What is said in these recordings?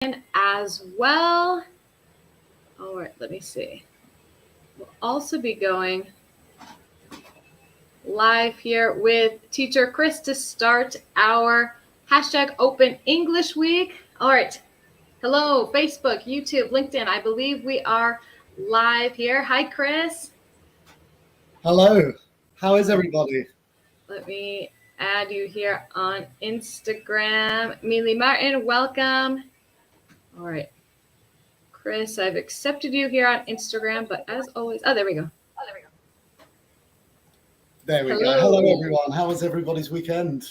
as well. All right, let me see. We'll also be going live here with teacher Chris to start our hashtag Open English Week. All right. Hello, Facebook, YouTube, LinkedIn. I believe we are live here. Hi, Chris. Hello. How is everybody? Let me add you here on Instagram. Millie Martin, welcome. All right. Chris, I've accepted you here on Instagram, but as always, there we go. There we go. Hello, everyone. How was everybody's weekend?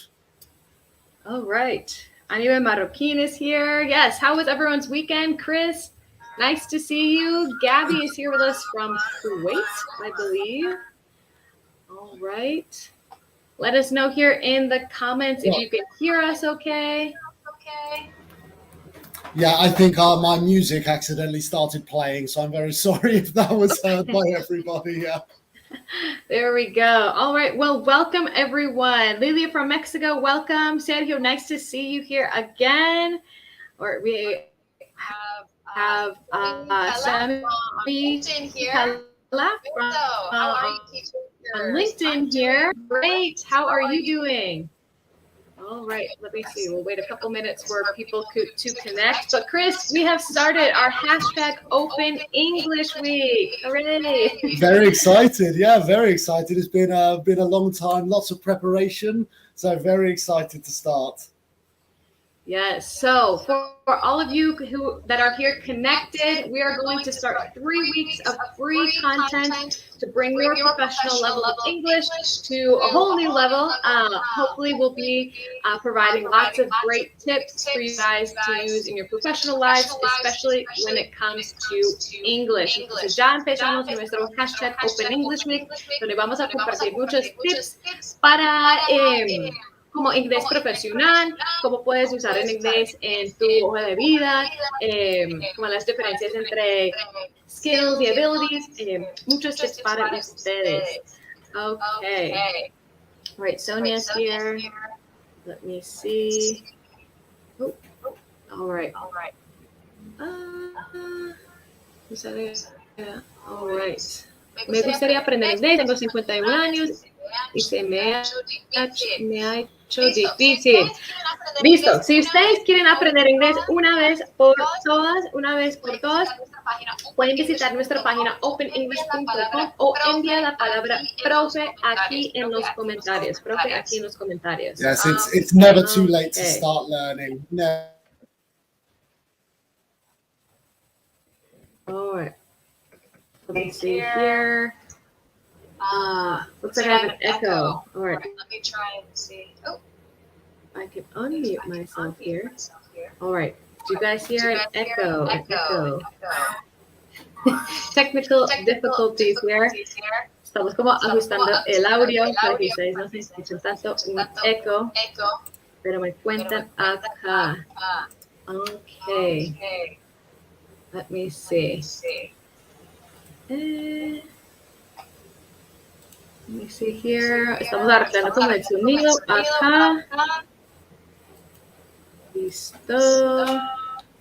All right. Anibel Marroquin is here. Yes. How was everyone's weekend, Chris? Nice to see you. Gabby is here with us from Kuwait, I believe. All right. Let us know here in the comments if you can hear us okay. Yeah, I think my music accidentally started playing, so I'm very sorry if that was heard by everybody. Yeah. There we go. All right. Well, welcome, everyone. Lilia from Mexico, welcome. Sergio, nice to see you here again. Or we have Shami Kala from LinkedIn here. Great. How are you doing? All right, let me see. We'll wait a couple minutes for people to connect. But Chris, we have started our hashtag Open English Week. Hooray! Very excited. Yeah, very excited. It's been a long time, lots of preparation. So very excited to start. Yes. So for all of you that are here connected, we are going to start 3 weeks of free content to bring your professional level of English to a whole new level. Hopefully we'll be providing lots of great tips for you guys to use in your professional lives, especially when it comes to English. Entonces ya empezamos nuestro hashtag Open English Week, donde vamos a compartir muchos tips para como inglés profesional, cómo puedes usar el inglés en tu hoja de vida, como las diferencias entre skills y abilities, muchos tips para ustedes. Okay. All right, Sonia's here. Let me see. Oh, all right. All right. Me gustaría aprender inglés, tengo 51 años y se me ha hecho difícil. Listo, si ustedes quieren aprender inglés una vez por todas, pueden visitar nuestra página openenglish.com o enviar la palabra profe aquí en los comentarios. Yes, it's never too late to start learning. No. All right. Let me see here. Looks like I have an echo. All right. Let me try and see. Oh, I can unmute myself here. All right. Do you guys hear an echo? Technical difficulties here. Estamos como ajustando el audio para que ustedes no se escuchen tanto un eco. Pero me cuentan acá. Okay. Let me see. Let me see here. Estamos arreglando como el sonido acá. Listo.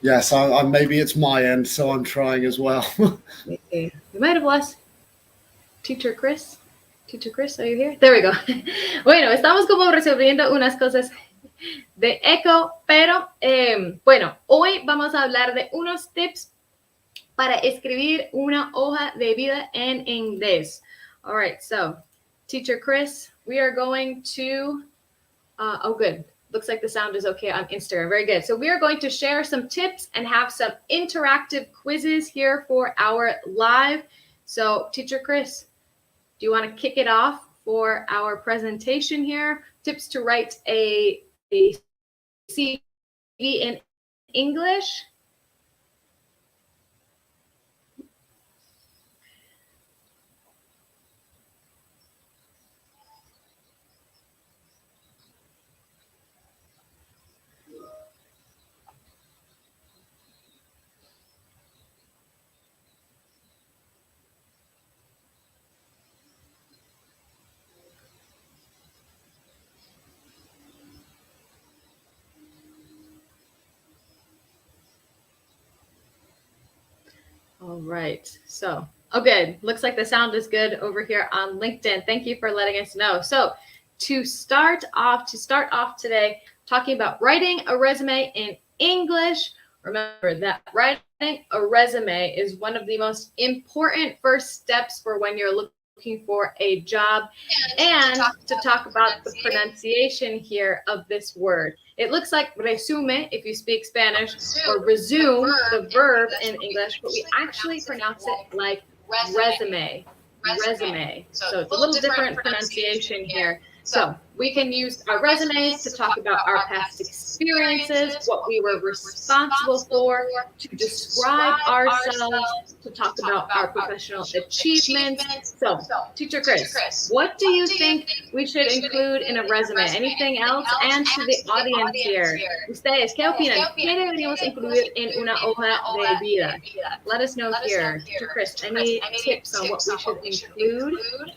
Yes, maybe it's my end, so I'm trying as well. We might have lost Teacher Chris. Teacher Chris, are you here? There we go. Bueno, estamos como resolviendo unas cosas de eco, pero bueno, hoy vamos a hablar de unos tips para escribir una hoja de vida en inglés. All right, so Teacher Chris, we are going to, oh good, looks like the sound is okay on Instagram, very good. So we are going to share some tips and have some interactive quizzes here for our live. So Teacher Chris, do you want to kick it off for our presentation here? Tips to write a CV in English. All right. So, oh, good. Looks like the sound is good over here on LinkedIn. Thank you for letting us know. So, to start off today, talking about writing a resume in English. Remember that writing a resume is one of the most important first steps for when you're looking for a job, and to talk about the pronunciation here of this word. It looks like resume if you speak Spanish, or resume, the verb in English, but we actually pronounce it like resume. Resume. So it's a little different pronunciation here. So we can use our resumes to talk about our past experiences, what we were responsible for, to describe ourselves, to talk about our professional achievements. So, Teacher Chris, what do you think we should include in a resume? Anything else? And to the audience here, ustedes, ¿qué opinan? ¿Qué deberíamos incluir en una hoja de vida? Let us know here. Teacher Chris, any tips on what we should include?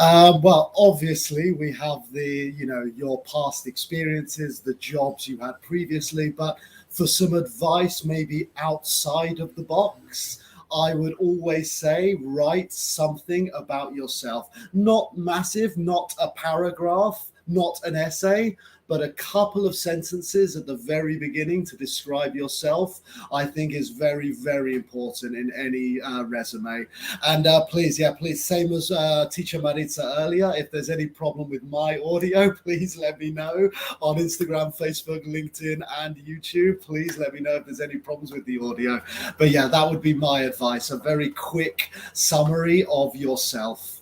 Well, obviously we have your past experiences, the jobs you had previously, but for some advice, maybe outside of the box, I would always say write something about yourself. Not massive, not a paragraph, not an essay, but a couple of sentences at the very beginning to describe yourself, I think is very, very important in any resume. And please, same as Teacher Martiza earlier, if there's any problem with my audio, please let me know on Instagram, Facebook, LinkedIn, and YouTube. Please let me know if there's any problems with the audio. But yeah, that would be my advice, a very quick summary of yourself.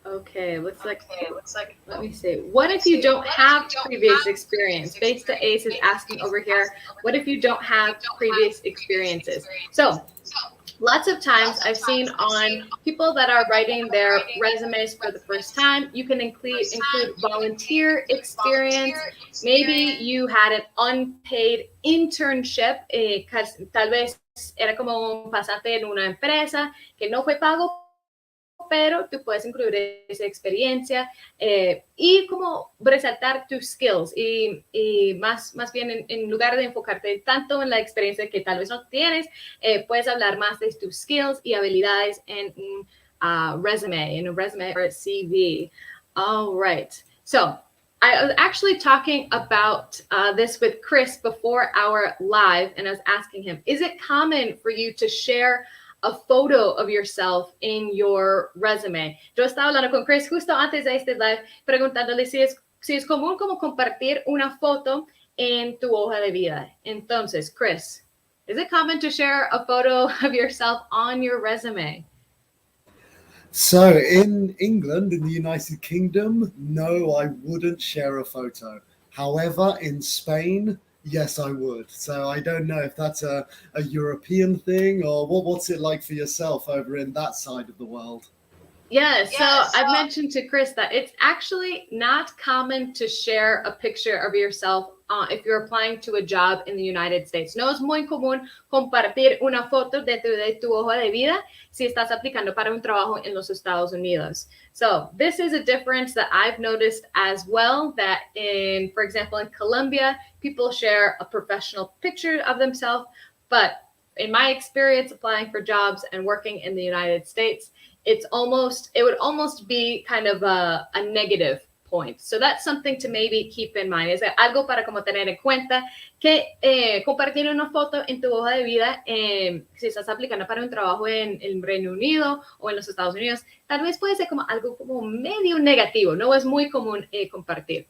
Okay, looks like, let me see. What if you don't have previous experience? Base to Ace is asking over here, what if you don't have previous experiences? So, lots of times I've seen on people that are writing their resumes for the first time, you can include volunteer experience. Maybe you had an unpaid internship, tal vez era como un pasante en una empresa que no fue pago, pero tú puedes incluir esa experiencia y como resaltar tus skills y más bien en lugar de enfocarte tanto en la experiencia que tal vez no tienes, puedes hablar más de tus skills y habilidades en un resume or a CV. All right. So I was actually talking about this with Chris before our live, and I was asking him, is it common for you to share a photo of yourself in your resume? Yo estaba hablando con Chris justo antes de este live, preguntándole si es común como compartir una foto en tu hoja de vida. Entonces, Chris, is it common to share a photo of yourself on your resume? So in England, in the United Kingdom, no, I wouldn't share a photo. However, in Spain, yes, I would. So I don't know if that's a European thing or what's it like for yourself over in that side of the world? Yeah, so I've mentioned to Chris that it's actually not common to share a picture of yourself if you're applying to a job in the United States. No es muy común compartir una foto de tu hoja de vida si estás aplicando para un trabajo en los Estados Unidos. So this is a difference that I've noticed as well, that for example, in Colombia, people share a professional picture of themselves, but in my experience applying for jobs and working in the United States, it would almost be kind of a negative point. So that's something to maybe keep in mind. Es algo para como tener en cuenta que compartir una foto en tu hoja de vida, si estás aplicando para un trabajo en el Reino Unido o en los Estados Unidos, tal vez puede ser como algo como medio negativo. No es muy común compartir.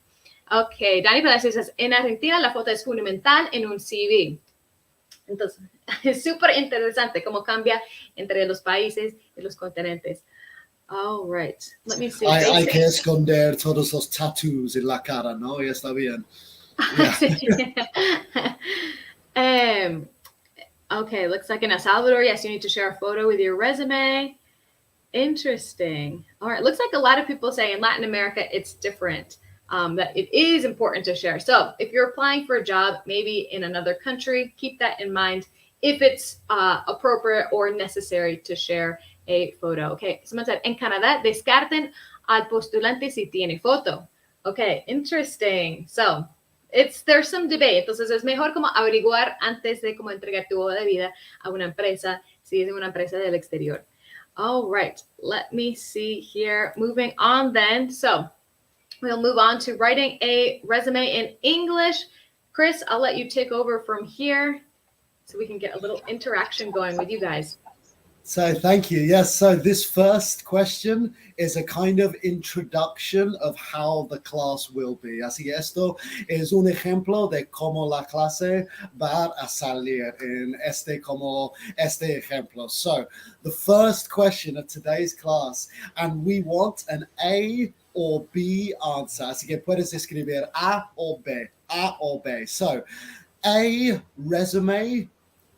Ok, Dani Palacios dice, en Argentina la foto es fundamental en un CV. Entonces, es súper interesante cómo cambia entre los países y los continentes. All right, let me see. Hay que esconder todos los tattoos en la cara, ¿no? Y está bien. Yeah. Okay, looks like in El Salvador, yes, you need to share a photo with your resume. Interesting. All right, looks like a lot of people say in Latin America it's different. That it is important to share. So if you're applying for a job, maybe in another country, keep that in mind if it's appropriate or necessary to share a photo. Okay, someone said, en Canadá, descarten al postulante si tiene foto. Okay, interesting. So there's some debate. Entonces es mejor como averiguar antes de como entregar tu hoja de vida a una empresa, si es una empresa del exterior. All right, let me see here. Moving on then. So we'll move on to writing a resume in English. Chris, I'll let you take over from here so we can get a little interaction going with you guys. So thank you. Yes, so this first question is a kind of introduction of how the class will be. Así que esto es un ejemplo de cómo la clase va a salir en este ejemplo. So the first question of today's class, and we want an A or B answer. Así que puedes escribir A o B, A o B. So A, resume,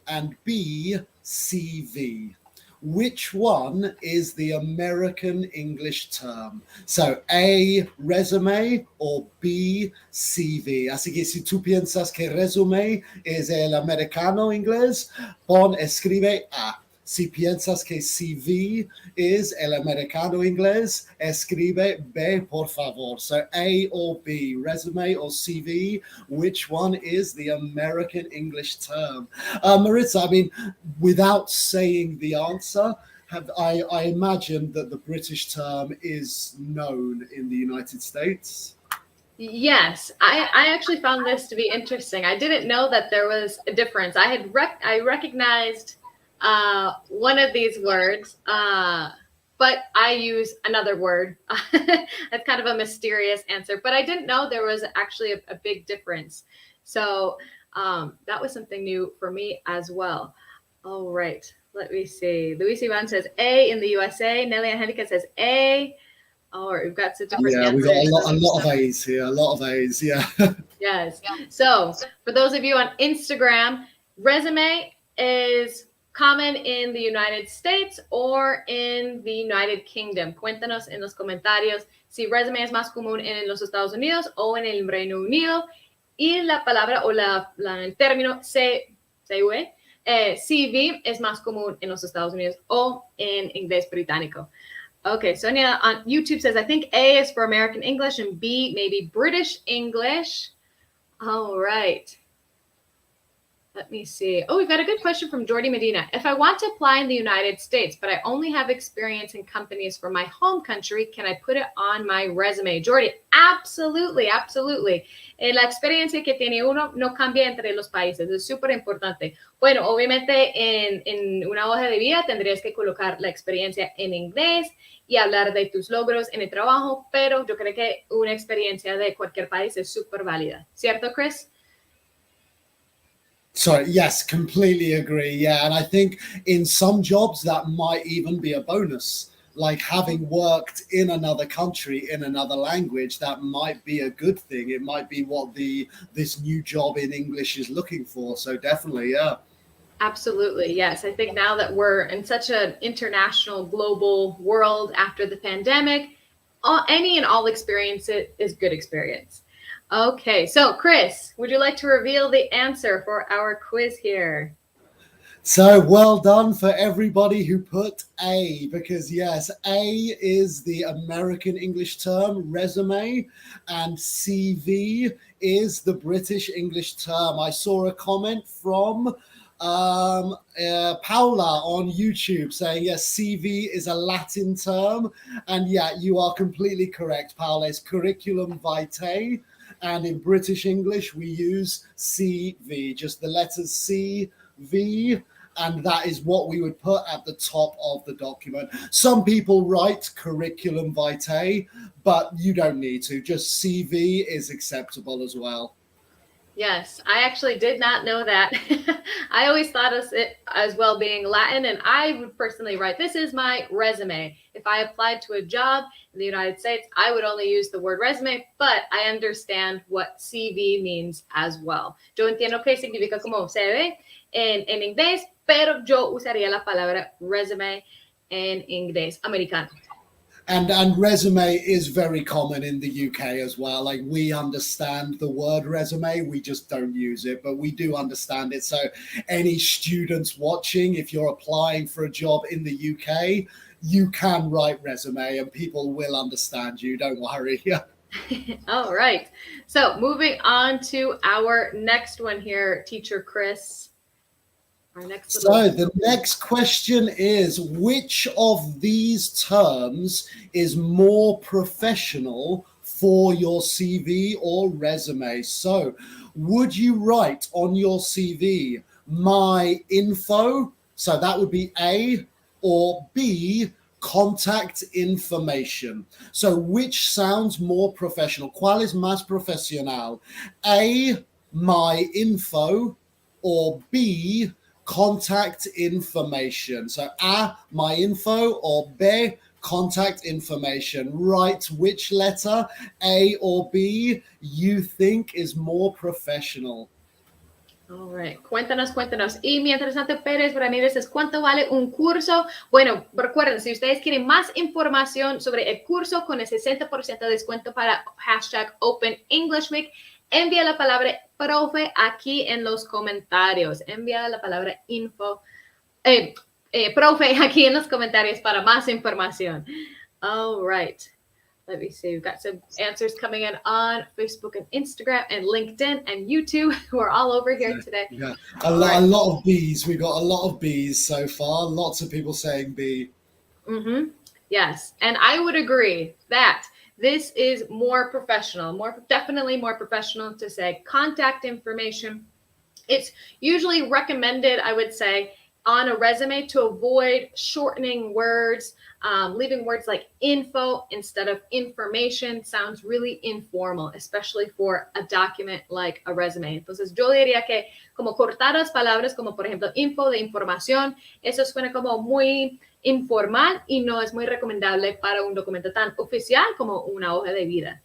and B, CV. Which one is the American English term? So A, resume, or B, CV. Así que si tú piensas que resume es el americano inglés, escribe A. Si piensas que CV is el americano inglés, escribe B, por favor. So A or B, resume or CV, which one is the American English term? Maritza, I mean, without saying the answer, I imagine that the British term is known in the United States. Yes, I actually found this to be interesting. I didn't know that there was a difference. I recognized one of these words, but I use another word. That's kind of a mysterious answer, but I didn't know there was actually a big difference. So that was something new for me as well. All right, let me see. Luis Ivan says A in the USA. Nelly Angelica says A. Oh, we've got some different Yeah, answers. we got a lot of A's here, a lot of A's, yeah. Yes. So for those of you on Instagram, resume is common in the United States or in the United Kingdom. Cuéntanos en los comentarios si resume es más común en los Estados Unidos o en el Reino Unido. Y la palabra o el término CV es más común en los Estados Unidos o en inglés británico. Okay, Sonia on YouTube says, I think A is for American English and B maybe British English. All right. Let me see. Oh, we've got a good question from Jordi Medina. If I want to apply in the United States, but I only have experience in companies from my home country, can I put it on my resume? Jordi, absolutely, absolutely. La experiencia que tiene uno no cambia entre los países. Es súper importante. Bueno, obviamente en una hoja de vida tendrías que colocar la experiencia en inglés y hablar de tus logros en el trabajo, pero yo creo que una experiencia de cualquier país es súper válida. ¿Cierto, Chris? Sorry, yes, completely agree. Yeah, and I think in some jobs that might even be a bonus. Like having worked in another country, in another language, that might be a good thing. It might be what this new job in English is looking for. So definitely, yeah. Absolutely, yes. I think now that we're in such an international, global world after the pandemic, any and all experience is good experience. Okay, so Chris, would you like to reveal the answer for our quiz here? So well done for everybody who put A, because yes, A is the American English term, resume, and CV is the British English term. I saw a comment from Paula on YouTube saying, yes, CV is a Latin term. And yeah, you are completely correct, Paula. It's curriculum vitae. And in British English, we use CV, just the letters C, V, and that is what we would put at the top of the document. Some people write curriculum vitae, but you don't need to. Just CV is acceptable as well. Yes, I actually did not know that. I always thought of it as well being Latin, and I would personally write, this is my resume. If I applied to a job in the United States, I would only use the word resume, but I understand what CV means as well. Yo entiendo que significa como CV en inglés, pero yo usaría la palabra resume en inglés americano. And resume is very common in the UK as well. Like we understand the word resume, we just don't use it, but we do understand it. So any students watching, if you're applying for a job in the UK, you can write resume and people will understand you. Don't worry. All right. So moving on to our next one here, Teacher Chris. Our next So the next question is, which of these terms is more professional for your CV or resume? So would you write on your CV, my info? So that would be A, or B, contact information. So which sounds more professional? ¿Cuál es más profesional? A, my info, or B, contact information. So A, my info, or B, contact information. Write which letter, A or B, you think is more professional. All right. Cuéntanos, cuéntanos. Y mientras tanto, Pérez Ramírez, ¿cuánto vale un curso? Bueno, recuerden, si ustedes quieren más información sobre el curso con el 60% de descuento para hashtag Open English Week, envía la palabra profe aquí en los comentarios. Envía la palabra info, profe aquí en los comentarios para más información. All right. Let me see. We've got some answers coming in on Facebook and Instagram and LinkedIn and YouTube. We're all over here today. Yeah, a lot of B's. We got a lot of B's so far. Lots of people saying B. Mm-hmm. Yes, and I would agree that this is more professional, definitely more professional to say contact information. It's usually recommended, I would say, on a resume to avoid shortening words, leaving words like info instead of information sounds really informal, especially for a document like a resume. Entonces, yo diría que como cortar las palabras como, por ejemplo, info de información, eso suena como muy informal y no es muy recomendable para un documento tan oficial como una hoja de vida.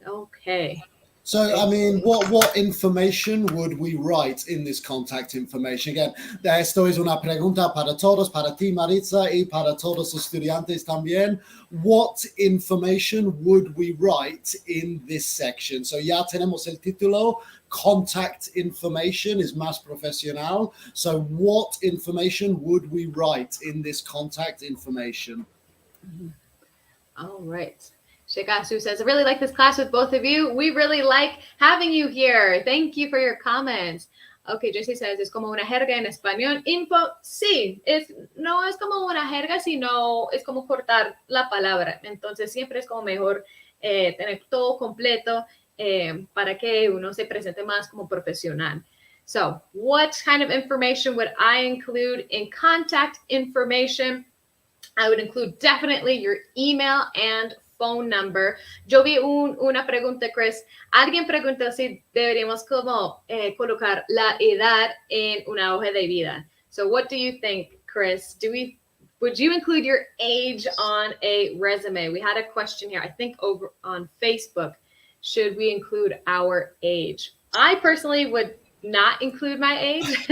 Okay. So, I mean, what information would we write in this contact information? Again, esto es una pregunta para todos, para ti, Maritza, y para todos los estudiantes también. What information would we write in this section? So, ya tenemos el título, contact information is más profesional. So, what information would we write in this contact information? Mm-hmm. All right. Shikasu says, I really like this class with both of you. We really like having you here. Thank you for your comments. Okay, Jessie says, es como una jerga en español. Info, sí, no es como una jerga, sino es como cortar la palabra. Entonces siempre es como mejor tener todo completo para que uno se presente más como profesional. So, what kind of information would I include in contact information? I would include definitely your email and phone number. Yo vi una pregunta, Chris. Alguien preguntó si deberíamos como colocar la edad en una hoja de vida. So what do you think, Chris? Would you include your age on a resume? We had a question here, I think over on Facebook. Should we include our age? I personally would not include my age.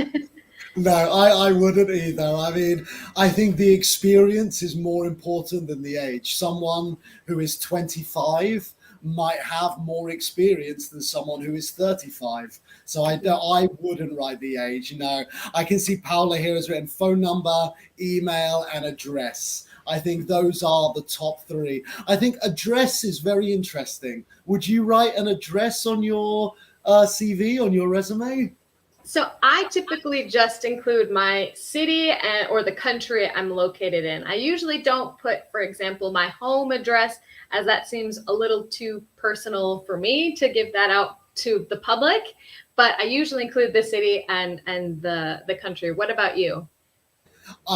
No, I wouldn't either. I mean, I think the experience is more important than the age. Someone who is 25 might have more experience than someone who is 35. So I wouldn't write the age. No, I can see Paula here has written phone number, email, and address. I think those are the top three. I think address is very interesting. Would you write an address on your CV, on your resume? So I typically just include my city or the country I'm located in. I usually don't put, for example, my home address, as that seems a little too personal for me to give that out to the public. But I usually include the city and the country. What about you?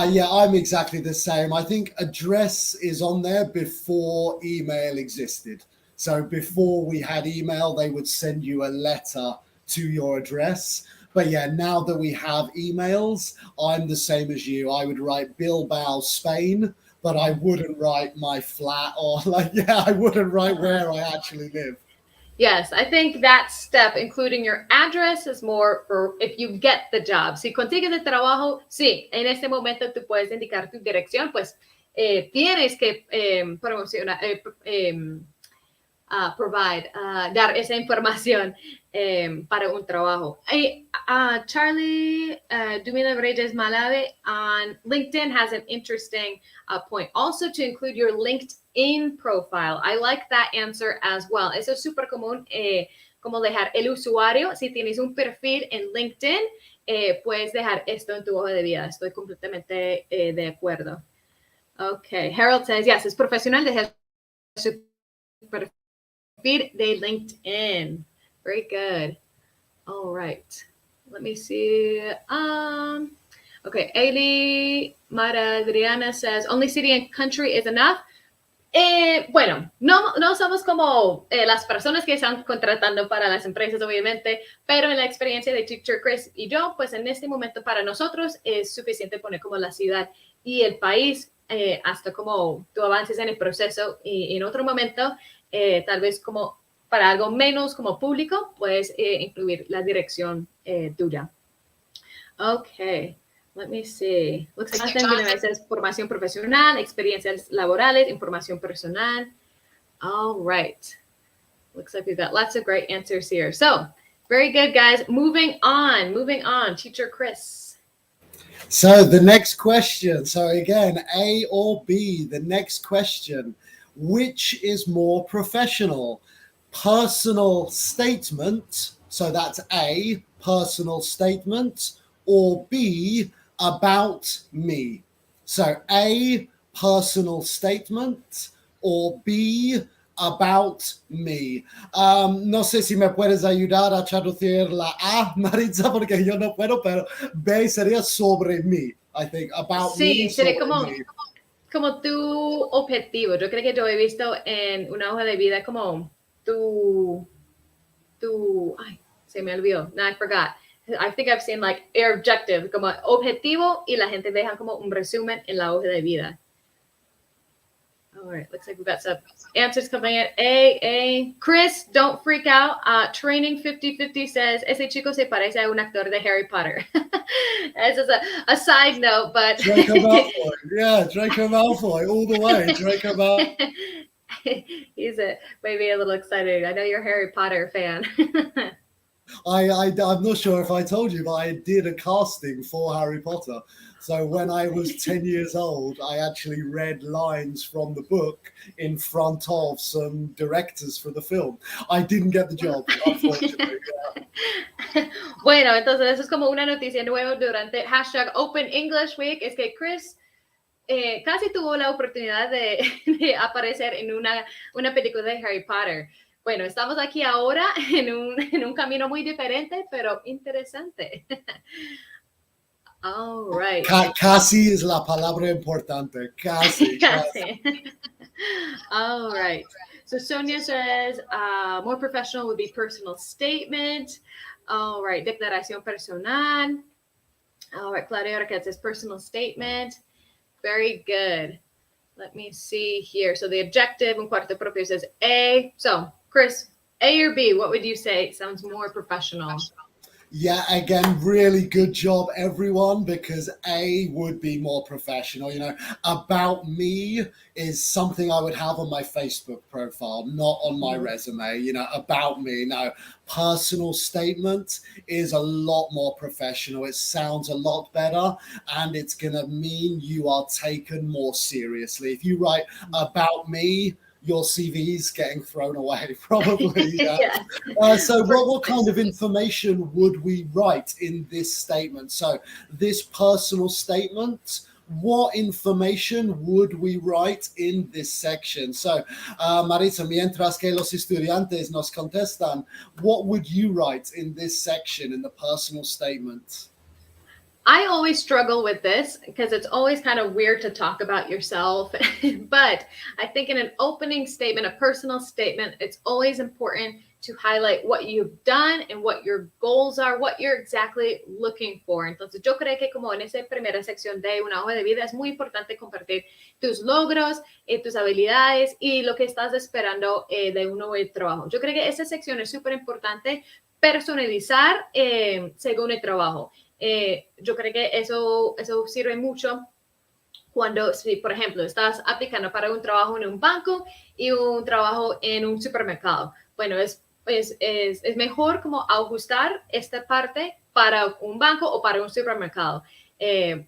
Yeah, I'm exactly the same. I think address is on there before email existed. So before we had email, they would send you a letter to your address. But yeah, now that we have emails, I'm the same as you. I would write Bilbao, Spain, but I wouldn't write my flat or I wouldn't write where I actually live. Yes, I think that step, including your address, is more for if you get the job. Si consigues el trabajo, sí, en este momento tú puedes indicar tu dirección, pues tienes que promocionar, dar esa información para un trabajo. Charlie Dumila Reyes Malave on LinkedIn has an interesting point. Also to include your LinkedIn profile. I like that answer as well. Eso es súper común, como dejar el usuario. Si tienes un perfil en LinkedIn, puedes dejar esto en tu hoja de vida. Estoy completamente de acuerdo. Okay, Harold says, yes, es profesional dejar su perfil de LinkedIn. Very good. All right. Let me see. Okay, Ailey Maradriana says, only city and country is enough. Bueno, no somos como las personas que están contratando para las empresas, obviamente, pero en la experiencia de Teacher Chris y yo, pues en este momento para nosotros es suficiente poner como la ciudad y el país hasta como tú avances en el proceso y en otro momento, tal vez como para algo menos como público, puedes incluir la dirección tuya. Okay. Let me see. Looks like Jonathan says formación profesional, experiencias laborales, información personal. All right. Looks like we've got lots of great answers here. So, very good, guys. Moving on. Teacher Chris. So the next question. So again, A or B, the next question. Which is more professional? Personal statement. So that's A, personal statement, or B, about me. So A, personal statement, or B, about me. No sé si me puedes ayudar a traducir la A, Maritza, porque yo no puedo, pero B sería sobre mí. I think about sí, me. Sería como tu objetivo. Yo creo que yo he visto en una hoja de vida como ay, se me olvidó. No, I forgot. I think I've seen like your objective, como objetivo, y la gente deja como un resumen en la hoja de vida. All right, looks like we've got some answers coming in. A. Chris, don't freak out. Training 50-50 says, ese chico se parece a un actor de Harry Potter. That's just a side note, but... Draco Malfoy. Yeah, Draco Malfoy, all the way. Draco Malfoy. He's maybe a little excited. I know you're a Harry Potter fan. I'm not sure if I told you, but I did a casting for Harry Potter. So when I was 10 years old, I actually read lines from the book in front of some directors for the film. I didn't get the job, unfortunately. Yeah. Bueno, entonces eso es como una noticia nueva durante hashtag Open English Week. Es que Chris casi tuvo la oportunidad de aparecer en una película de Harry Potter. Bueno, estamos aquí ahora en un camino muy diferente, pero interesante. All right. Casi es la palabra importante. Casi. All right. So Sonia says, more professional would be personal statement. All right. Declaración personal. All right. Claudia Arquette says personal statement. Very good. Let me see here. So the objective in cuarto propio says A. So, Chris, A or B, what would you say sounds more professional? Yeah, again, really good job, everyone, because A would be more professional. You know, about me is something I would have on my Facebook profile, not on my resume. You know, about me. No, personal statement is a lot more professional. It sounds a lot better, and it's going to mean you are taken more seriously. If you write about me, your CV is getting thrown away, probably. Yeah. So what kind of information would we write in this statement? So this personal statement, what information would we write in this section? So, Marisa, mientras que los estudiantes nos contestan, what would you write in this section in the personal statement? I always struggle with this because it's always kind of weird to talk about yourself. But I think in an opening statement, a personal statement, it's always important to highlight what you've done and what your goals are, what you're exactly looking for. Entonces, yo creo que como en esa primera sección de una hoja de vida es muy importante compartir tus logros, tus habilidades y lo que estás esperando de un nuevo trabajo. Yo creo que esa sección es súper importante personalizar según el trabajo. Yo creo que eso sirve mucho Cuando, si por ejemplo estás aplicando para un trabajo en un banco y un trabajo en un supermercado, bueno, es mejor como ajustar esta parte para un banco o para un supermercado.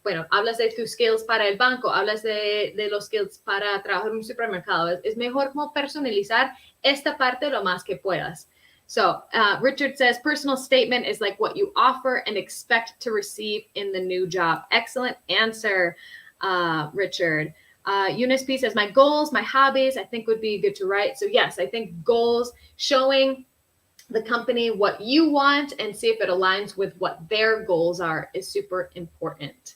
Bueno, hablas de tus skills para el banco, hablas de los skills para trabajar en un supermercado. Es mejor como personalizar esta parte lo más que puedas. So Richard says, personal statement is like what you offer and expect to receive in the new job. Excellent answer, Richard. Eunice P says, my goals, my hobbies, I think would be good to write. So yes, I think goals, showing the company what you want and see if it aligns with what their goals are is super important.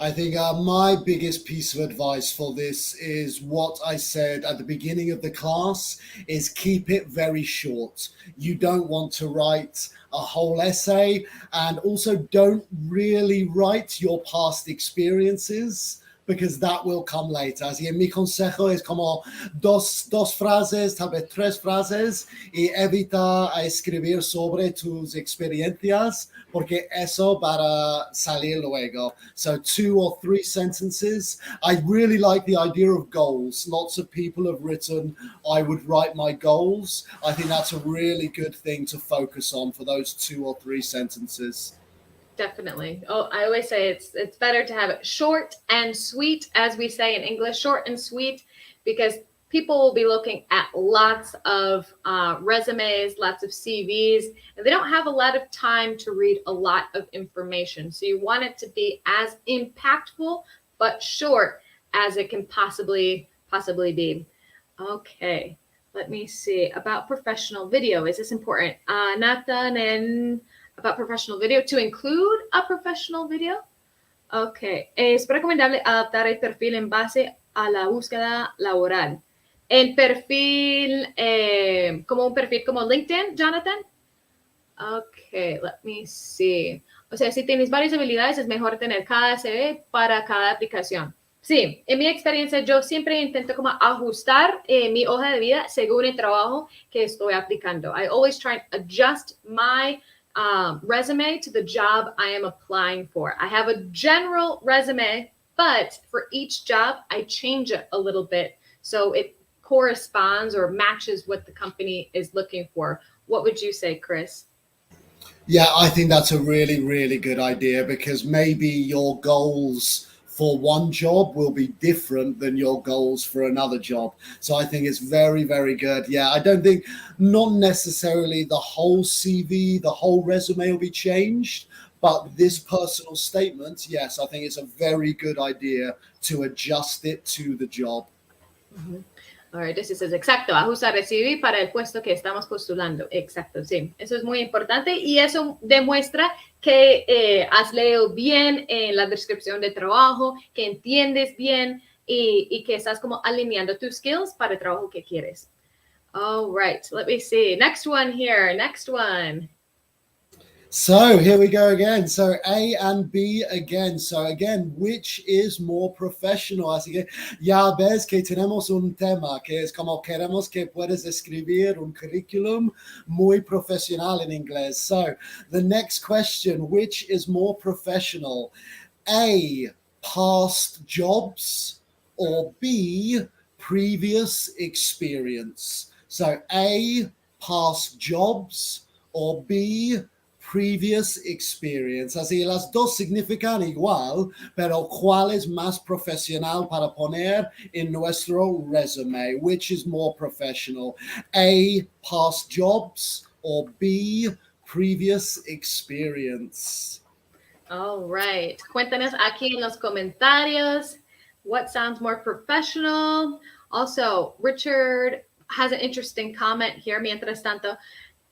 I think my biggest piece of advice for this is what I said at the beginning of the class, is keep it very short. You don't want to write a whole essay, and also don't really write your past experiences, because that will come later. Así que mi consejo es como dos frases, tal vez tres frases, y evita escribir sobre tus experiencias, porque eso para salir luego. So 2 or 3 sentences. I really like the idea of goals. Lots of people have written, I would write my goals. I think that's a really good thing to focus on for those 2 or 3 sentences. Definitely. Oh, I always say it's better to have it short and sweet, as we say in English, short and sweet, because people will be looking at lots of resumes, lots of CVs, and they don't have a lot of time to read a lot of information. So you want it to be as impactful but short as it can possibly be. Okay, let me see. About professional video, is this important? Nathan, and about professional video, to include a professional video. Ok, es recomendable adaptar el perfil en base a la búsqueda laboral. El perfil, como un perfil como LinkedIn, Jonathan. Ok, let me see. O sea, si tienes varias habilidades, es mejor tener cada CV para cada aplicación. Sí, en mi experiencia yo siempre intento como ajustar mi hoja de vida según el trabajo que estoy aplicando. I always try and adjust my resume to the job I am applying for. I have a general resume, but for each job, I change it a little bit so it corresponds or matches what the company is looking for. What would you say, Chris? Yeah, I think that's a really, really good idea, because maybe your goals for one job will be different than your goals for another job. So I think it's very, very good. Yeah, I don't think, not necessarily the whole CV, the whole resume will be changed, but this personal statement, yes, I think it's a very good idea to adjust it to the job. Mm-hmm. All right, this is exacto, ajustar el CV para el puesto que estamos postulando. Exacto, sí. Eso es muy importante y eso demuestra que has leído bien la descripción de trabajo, que entiendes bien y que estás como alineando tus skills para el trabajo que quieres. All right, let me see. Next one here. Next one. So here we go again. So A and B again. So again, which is more professional? Así que ya ves que tenemos un tema que es como queremos que puedas escribir un currículum muy profesional en inglés. So the next question, which is more professional? A, past jobs, or B, previous experience? So A, past jobs, or B, previous experience. Así las dos significan igual, pero ¿cuál es más profesional para poner en nuestro resume? Which is more professional? A, past jobs, or B, previous experience? All right. Cuéntanos aquí en los comentarios what sounds more professional. Also, Richard has an interesting comment here. Mientras tanto,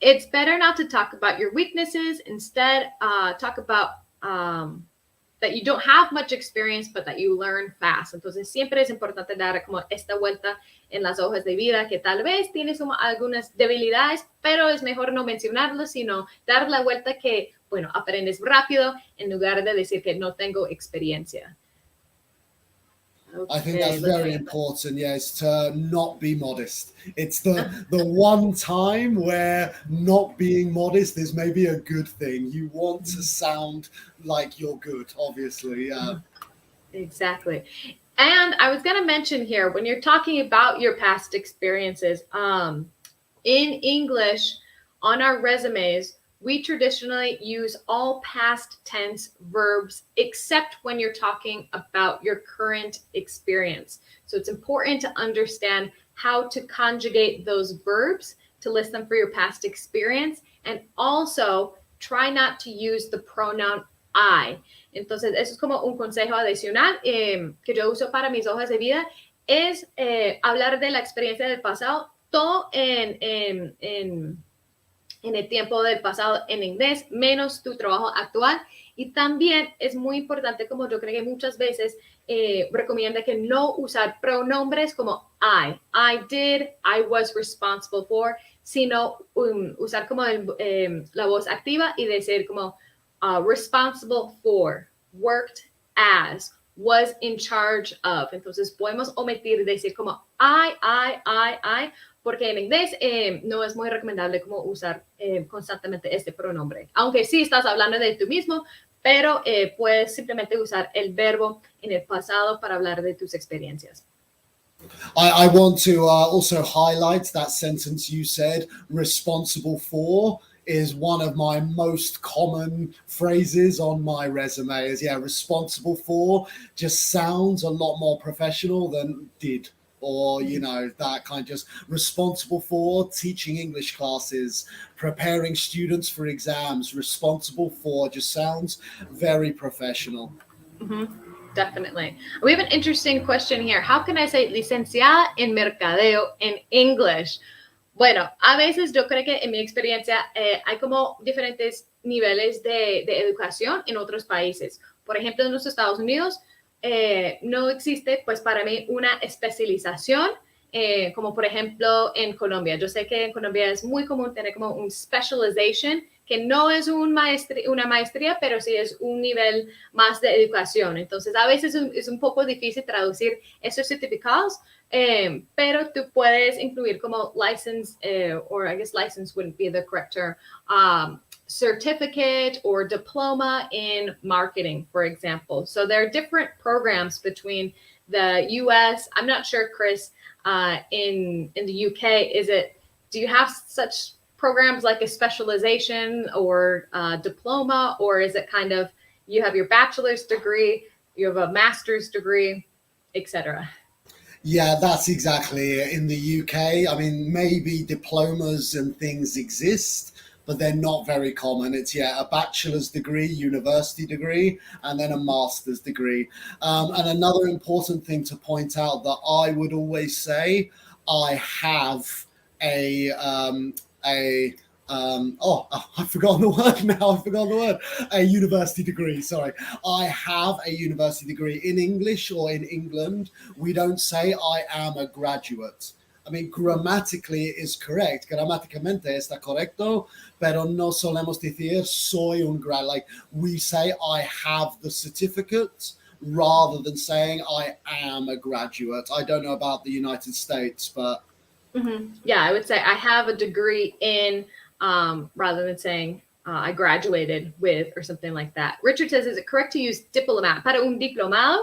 it's better not to talk about your weaknesses. Instead, talk about that you don't have much experience, but that you learn fast. Entonces, siempre es importante dar como esta vuelta en las hojas de vida, que tal vez tienes como algunas debilidades, pero es mejor no mencionarlo, sino dar la vuelta que, bueno, aprendes rápido en lugar de decir que no tengo experiencia. Okay, I think that's very important, yes, to not be modest. It's the one time where not being modest is maybe a good thing. You want to sound like you're good, obviously, yeah. Exactly. And I was going to mention here, when you're talking about your past experiences, in English, on our resumes, we traditionally use all past tense verbs, except when you're talking about your current experience. So it's important to understand how to conjugate those verbs to list them for your past experience. And also try not to use the pronoun I. Entonces, eso es como un consejo adicional que yo uso para mis hojas de vida, es hablar de la experiencia del pasado, todo en el tiempo del pasado en inglés, menos tu trabajo actual. Y también es muy importante, como yo creo que muchas veces recomienda que no usar pronombres como I did, I was responsible for, sino usar como la voz activa y decir como responsible for, worked as, was in charge of. Entonces podemos omitir decir como I, porque en inglés no es muy recomendable como usar constantemente este pronombre. Aunque sí estás hablando de tú mismo, pero puedes simplemente usar el verbo en el pasado para hablar de tus experiencias. I want to also highlight that sentence you said, responsible for, is one of my most common phrases on my resume. Is responsible for just sounds a lot more professional than did, or that kind of just responsible for teaching English classes, preparing students for exams. Responsible for just sounds very professional. Definitely. We have an interesting question here. How can I say licenciada en mercadeo en English? Bueno, a veces yo creo que en mi experiencia hay como diferentes niveles de educación en otros países. Por ejemplo, en los Estados Unidos no existe, pues para mí, una especialización como por ejemplo en Colombia. Yo sé que en Colombia es muy común tener como un specialization, que no es una maestría, pero sí es un nivel más de educación. Entonces, a veces es un poco difícil traducir esos certificados, pero tú puedes incluir como license, or I guess license wouldn't be the correct term, certificate or diploma in marketing, for example. So there are different programs between the US. I'm not sure, Chris, in the UK, do you have such programs like a specialization or diploma, or is it kind of you have your bachelor's degree, you have a master's degree, etc.? Yeah, that's exactly it. In the UK, I mean, maybe diplomas and things exist, but they're not very common. It's a bachelor's degree, university degree, and then a master's degree. And another important thing to point out that I would always say, I have I've forgotten the word now. A university degree. Sorry. I have a university degree in English, or in England, we don't say I am a graduate. I mean, grammatically it is correct. Gramáticamente está correcto, pero no solemos decir soy un grad. Like, we say I have the certificate rather than saying I am a graduate. I don't know about the United States, but yeah, I would say I have a degree in, rather than saying I graduated with or something like that. Richard says, is it correct to use diplomat? Para un diplomado?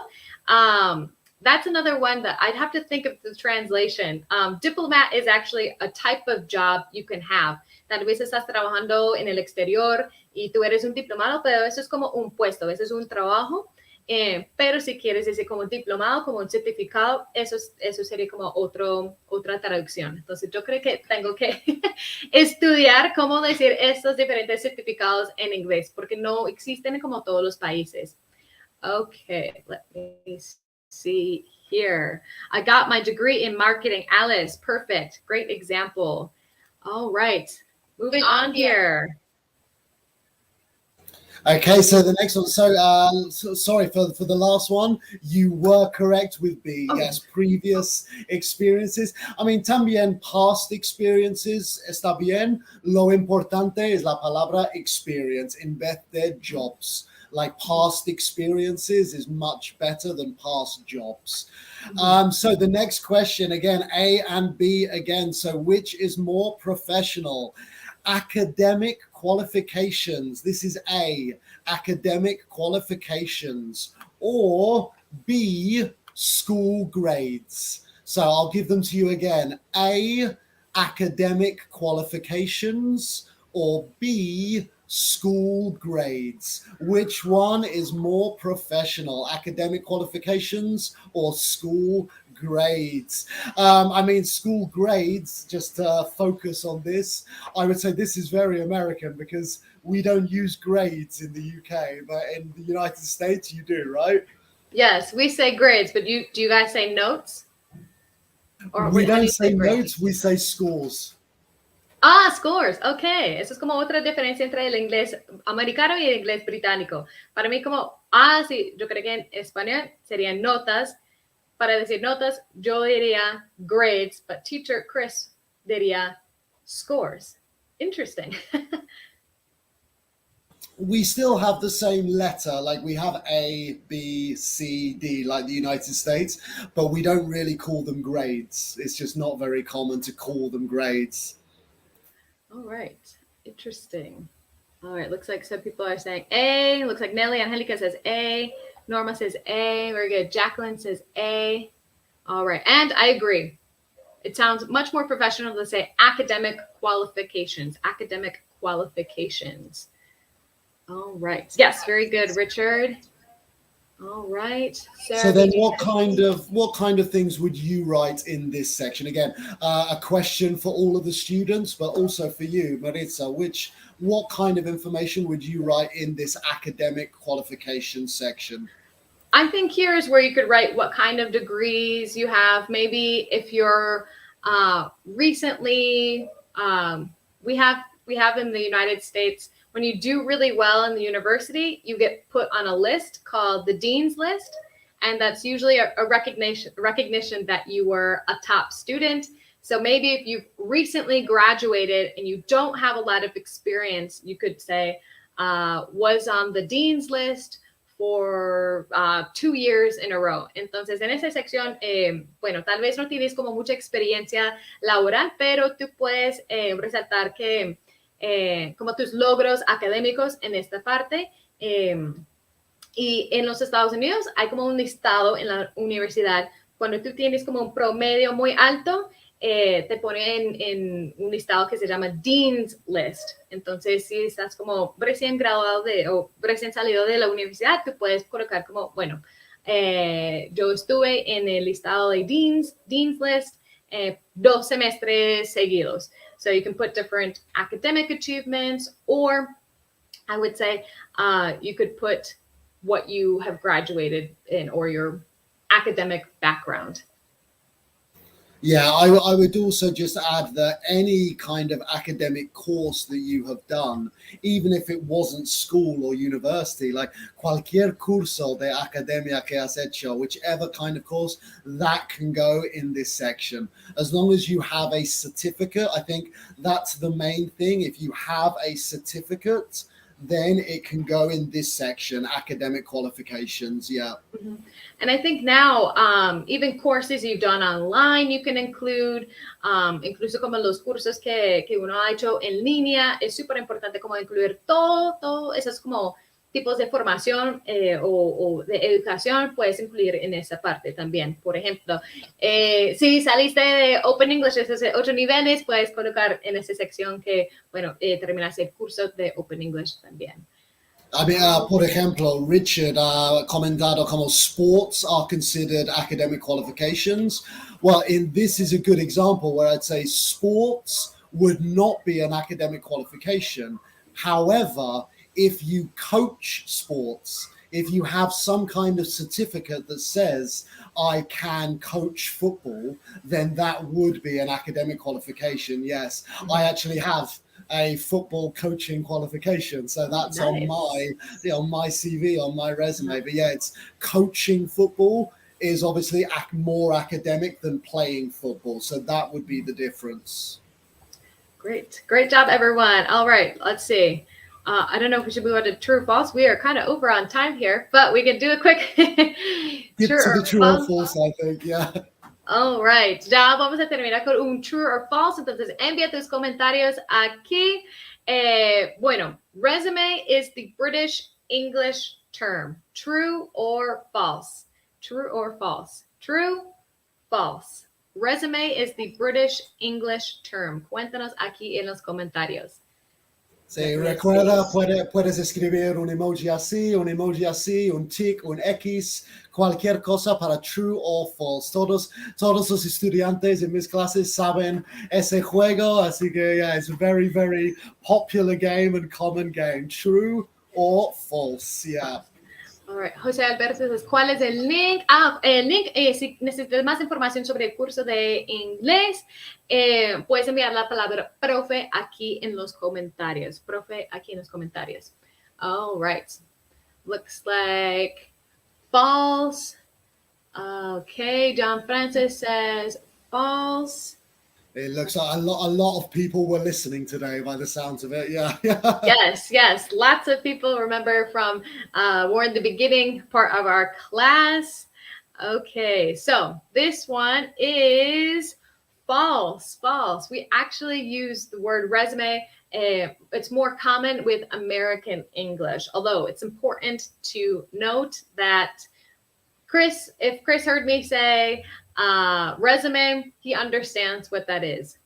That's another one that I'd have to think of the translation. Diplomat is actually a type of job you can have. Tal vez estás trabajando en el exterior y tú eres un diplomado, pero eso es como un puesto, eso es un trabajo. Pero si quieres decir como un diplomado, como un certificado, eso sería como otra traducción. Entonces yo creo que tengo que estudiar cómo decir estos diferentes certificados en inglés, porque no existen como todos los países. Okay, let me see here. I got my degree in marketing. Alice, perfect. Great example. All right, moving on here. Okay, so the next one. So sorry for the last one. You were correct with B. Okay. Yes, previous experiences. I mean, también past experiences está bien. Lo importante es la palabra experience in vez de jobs. Like, past experiences is much better than past jobs. So the next question, again, A and B again. So which is more professional? Academic qualifications. This is A, academic qualifications, or B, school grades. So I'll give them to you again. A, academic qualifications, or B, school grades. Which one is more professional, academic qualifications or school grades? I mean, school grades, just to focus on this, I would say this is very American because we don't use grades in the UK, but in the United States you do, right? Yes, we say grades, but do you guys say notes? Or We how do don't you say grades? notes, we say scores. Ah, scores, ok. Eso es como otra diferencia entre el inglés americano y el inglés británico. Para mí como, sí, yo creo que en español serían notas. Para decir notas, yo diría grades, but teacher Chris diría scores. Interesting. We still have the same letter, like we have A, B, C, D, like the United States, but we don't really call them grades. It's just not very common to call them grades. All right, interesting. All right, looks like some people are saying A. Looks like Nelly Angelica says A. Norma says A. Very good. Jacqueline says A. All right, and I agree. It sounds much more professional to say academic qualifications. Academic qualifications. All right. Yes, very good, Richard. All right. Sarah, So then what kind of things would you write in this section? Again, a question for all of the students, but also for you, Marisa, what kind of information would you write in this academic qualification section? I think here is where you could write what kind of degrees you have. Maybe if you're recently, we have in the United States, when you do really well in the university, you get put on a list called the Dean's List. And that's usually a recognition that you were a top student. So maybe if you've recently graduated and you don't have a lot of experience, you could say, was on the Dean's List for 2 years in a row. Entonces, en esa sección, bueno, tal vez no tienes como mucha experiencia laboral, pero tú puedes resaltar que como tus logros académicos en esta parte. Y en los Estados Unidos hay como un listado en la universidad. Cuando tú tienes como un promedio muy alto, te ponen en un listado que se llama Dean's List. Entonces, si estás como recién graduado o recién salido de la universidad, tú puedes colocar como, bueno, yo estuve en el listado de Dean's List 2 semestres seguidos. So you can put different academic achievements, or I would say you could put what you have graduated in or your academic background. Yeah, I would also just add that any kind of academic course that you have done, even if it wasn't school or university, like cualquier curso de academia que has hecho, whichever kind of course, that can go in this section. As long as you have a certificate, I think that's the main thing. If you have a certificate, then it can go in this section, academic qualifications. Yeah. Mm-hmm. And I think now, even courses you've done online, you can include, incluso como los cursos que uno ha hecho en línea, es súper importante como incluir todo esos como tipos de formación o de educación, puedes incluir en esa parte también. Por ejemplo, si saliste de Open English, esos 8 niveles, puedes colocar en esa sección que, bueno, terminaste el curso de Open English también. I mean, por ejemplo, Richard comentado como sports are considered academic qualifications. Well, this is a good example where I'd say sports would not be an academic qualification. However, if you coach sports, if you have some kind of certificate that says I can coach football, then that would be an academic qualification. Yes, I actually have a football coaching qualification, so that's nice. on my CV, on my resume. But yeah, it's coaching football is obviously more academic than playing football, so that would be the difference. Great job, everyone. All right, let's see. I don't know if we should move on to true or false. We are kind of over on time here, but we can do a quick true or false, I think, yeah. All right, ya vamos a terminar con un true or false, entonces envía tus comentarios aquí. Bueno, resume is the British English term, true or false. True or false? True, false. Resume is the British English term. Cuéntanos aquí en los comentarios. Sí, recuerda, puedes escribir un emoji así, un tic, un X, cualquier cosa para true or false. Todos los estudiantes en mis clases saben ese juego, así que yeah, it's a very, very popular game and common game. True or false, yeah. All right. José Alberto dice, ¿cuál es el link? El link, si necesitas más información sobre el curso de inglés, puedes enviar la palabra profe aquí en los comentarios. Profe aquí en los comentarios. All right. Looks like false. Okay. John Francis says false. It looks like a lot of people were listening today by the sounds of it. Yeah. Yes. Lots of people remember from we're in the beginning part of our class. Okay, so this one is false. We actually use the word resume. It's more common with American English, although it's important to note that if Chris heard me say resume, he understands what that is.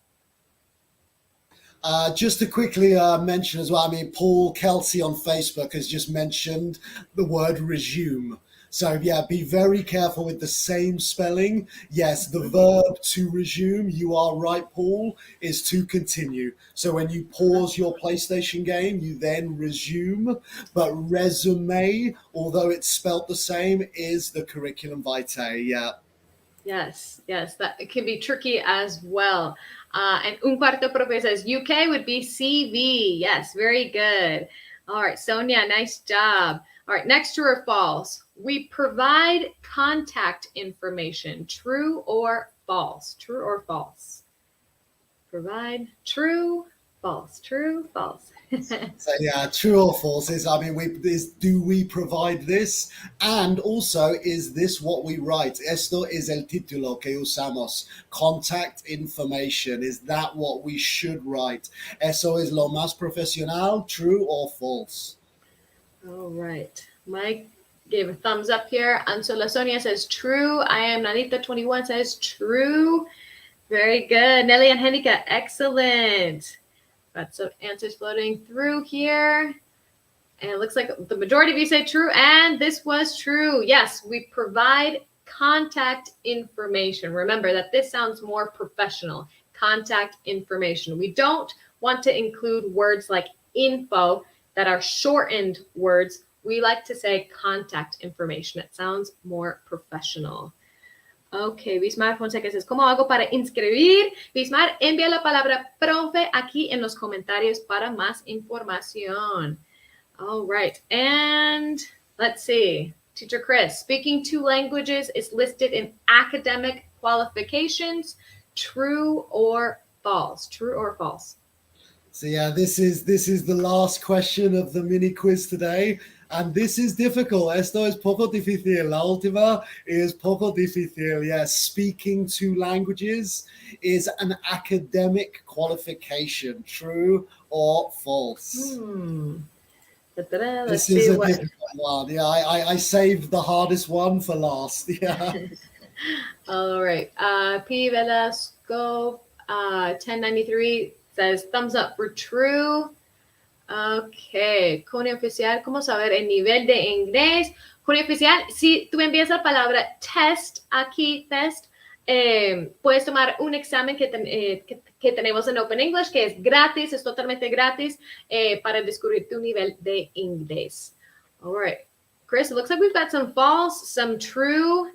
Just to quickly mention as well, I mean, Paul Kelsey on Facebook has just mentioned the word resume. So yeah, be very careful with the same spelling. Yes, the verb to resume, you are right, Paul, is to continue. So when you pause your PlayStation game, you then resume. But resume, although it's spelt the same, is the curriculum vitae, yeah. Yes, that it can be tricky as well. And un cuarto profe says UK would be CV. Yes, very good. All right, Sonia, nice job. All right, next, true or false? We provide contact information. True or false? True or false? Provide true, false, true, false. So yeah, true or false is, I mean, do we provide this? And also, is this what we write? Esto es el título que usamos. Contact information. Is that what we should write? Eso es lo más profesional, true or false? All right. Mike gave a thumbs up here. Ansola Sonia says true. I am Nanita 21 says true. Very good. Nelly and Henika, excellent. Got some answers floating through here. And it looks like the majority of you say true. And this was true. Yes, we provide contact information. Remember that this sounds more professional. Contact information. We don't want to include words like info that are shortened words. We like to say contact information. It sounds more professional. Ok, Bismar Fonseca says, ¿cómo hago para inscribir? Bismar, envía la palabra profe aquí en los comentarios para más información. All right, and let's see. Teacher Chris, speaking 2 languages is listed in academic qualifications. True or false? True or false? So yeah, this is the last question of the mini quiz today. And this is difficult. Esto es poco difícil. La última is poco difícil. Yes, speaking 2 languages is an academic qualification. True or false? Let's this is see a difficult one. Yeah, I saved the hardest one for last. Yeah. All right. P. Velasco 1093 says thumbs up for true. Ok, Cone Oficial, ¿cómo saber el nivel de inglés? Cone Oficial, si tú envías la palabra test aquí, test, puedes tomar un examen que tenemos en Open English, que es gratis, es totalmente gratis, para descubrir tu nivel de inglés. All right, Chris, it looks like we've got some false, some true.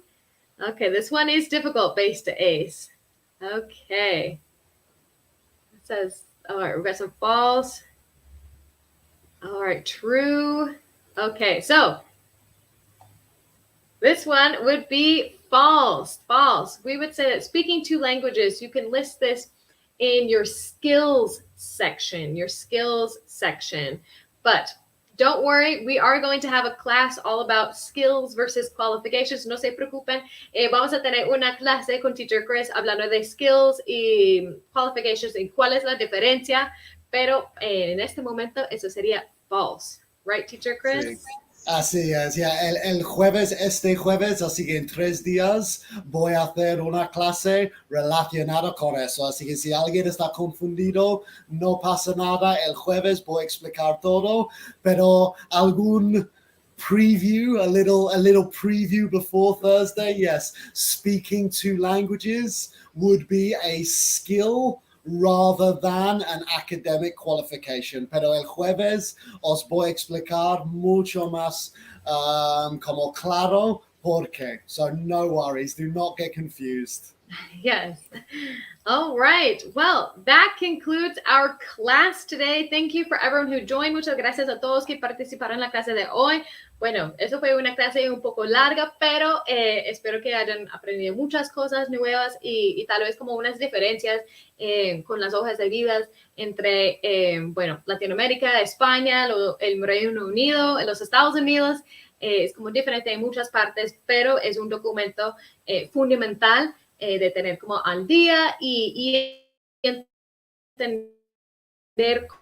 Okay, this one is difficult, base to ace. Okay. It says, all right, we've got some false. All right, true. Okay, so this one would be false. False. We would say that speaking 2 languages, you can list this in your skills section, But don't worry, we are going to have a class all about skills versus qualifications. No se preocupen. Vamos a tener una clase con Teacher Chris hablando de skills y qualifications y cuál es la diferencia. Pero en este momento eso sería false. Right, Teacher Chris? Así es, ya el jueves, este jueves, así que en 3 días voy a hacer una clase relacionada con eso. Así que si alguien está confundido, no pasa nada. El jueves voy a explicar todo, pero algún preview, a little preview before Thursday. Yes, speaking 2 languages would be a skill rather than an academic qualification. Pero el jueves os voy a explicar mucho más como claro por qué. So no worries, do not get confused. Yes. All right. Well, that concludes our class today. Thank you for everyone who joined. Muchas gracias a todos que participaron en la clase de hoy. Bueno, eso fue una clase un poco larga, pero espero que hayan aprendido muchas cosas nuevas y tal vez como unas diferencias con las hojas de vidas entre, bueno, Latinoamérica, España, el Reino Unido, los Estados Unidos. Es como diferente en muchas partes, pero es un documento fundamental de tener como al día y entender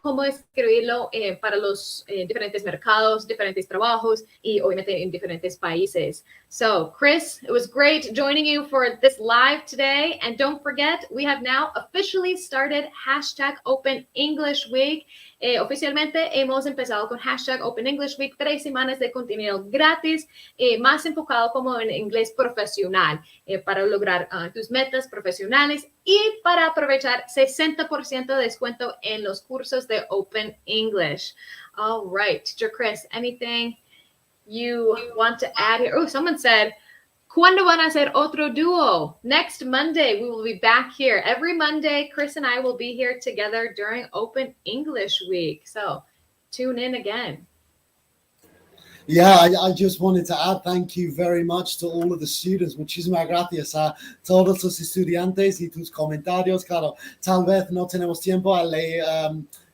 cómo escribirlo para los diferentes mercados, diferentes trabajos y obviamente en diferentes países. So, Chris, it was great joining you for this live today. And don't forget, we have now officially started #Open English Week. Oficialmente hemos empezado con #Open English Week, 3 semanas de contenido gratis, más enfocado como en inglés profesional, para lograr tus metas profesionales y para aprovechar 60% de descuento en los cursos de Open English. All right, Teacher Chris, anything you want to add here? Oh, someone said, ¿cuándo van a hacer otro dúo? Next Monday, we will be back here. Every Monday, Chris and I will be here together during Open English Week. So tune in again. Yeah, I just wanted to add thank you very much to all of the students. Muchísimas gracias a todos los estudiantes y tus comentarios. Claro, tal vez no tenemos tiempo a leer,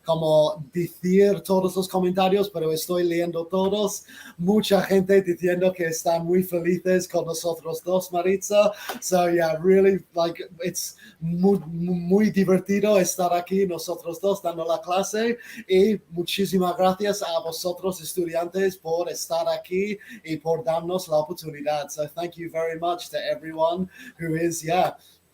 como decir todos los comentarios, pero estoy leyendo todos. Mucha gente diciendo que están muy felices con nosotros dos, Maritza. So yeah, really, like, it's muy divertido estar aquí nosotros dos dando la clase. Y muchísimas gracias a vosotros, estudiantes, por estar aquí y por darnos la oportunidad. So thank you very much to everyone who is,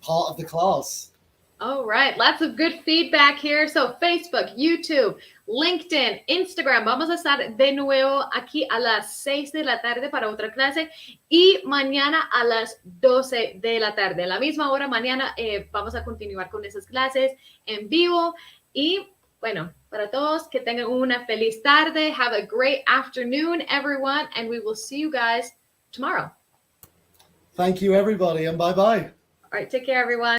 part of the class. All right, lots of good feedback here. So Facebook, YouTube, LinkedIn, Instagram. Vamos a estar de nuevo aquí a las 6 de la tarde para otra clase y mañana a las 12 de la tarde. A la misma hora mañana vamos a continuar con esas clases en vivo. Y bueno, para todos que tengan una feliz tarde. Have a great afternoon, everyone, and we will see you guys tomorrow. Thank you, everybody, and bye-bye. All right, take care, everyone.